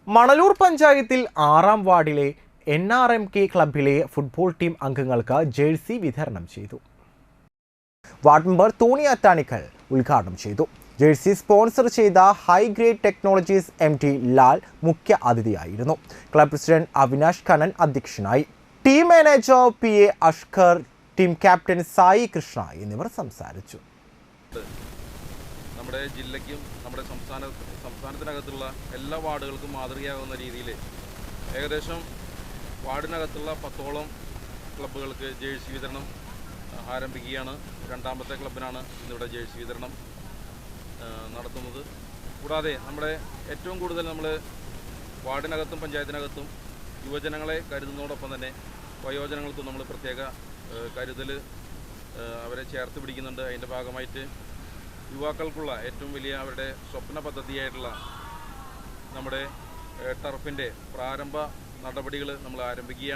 മണലൂർ പഞ്ചായത്തിൽ 6-ാം വാർഡിലെ NRMK ക്ലബിലെ football team അംഗങ്ങൾക്ക് ജേഴ്സി വിതരണം ചെയ്തു. വാർഡ് മെമ്പർ തോണി അത്താണിക്കൽ ഉദ്ഘാടനം ചെയ്തു. ജേഴ്സി സ്പോൺസർ ചെയ്ത high grade technologies MD Lal മുഖ്യ അതിഥിയായിരുന്നു. ക്ലബ് പ്രസിഡന്റ് അവിനാഷ് കണ്ണൻ അധ്യക്ഷനായി. Team manager PA Ashkar, team captain Sai Krishna എന്നിവർ സംസാരിച്ചു. നമ്മുടെ ജില്ലയ്ക്കും നമ്മുടെ സംസ്ഥാനത്തിനകത്തുള്ള എല്ലാ വാർഡുകൾക്കും മാതൃകയാകുന്ന രീതിയിൽ ഏകദേശം വാർഡിനകത്തുള്ള 10ഓളം ക്ലബ്ബുകൾക്ക് ജേഴ്സി വിതരണം ആരംഭിക്കുകയാണ്. രണ്ടാമത്തെ ക്ലബിനാണ് ഇന്നിവിടെ ജേഴ്സി വിതരണം നടത്തുന്നത്. കൂടാതെ നമ്മുടെ ഏറ്റവും കൂടുതൽ നമ്മൾ വാർഡിനകത്തും പഞ്ചായത്തിനകത്തും യുവജനങ്ങളെ കരുതുന്നതോടൊപ്പം തന്നെ വയോജനങ്ങൾക്കും നമ്മൾ പ്രത്യേക കരുതൽ അവരെ ചേർത്ത് പിടിക്കുന്നുണ്ട്. അതിൻ്റെ ഭാഗമായിട്ട് യുവാക്കൾക്കുള്ള ഏറ്റവും വലിയ അവരുടെ സ്വപ്ന പദ്ധതിയായിട്ടുള്ള നമ്മുടെ ടർഫിൻ്റെ പ്രാരംഭ നടപടികൾ നമ്മൾ ആരംഭിക്കുകയാണ്.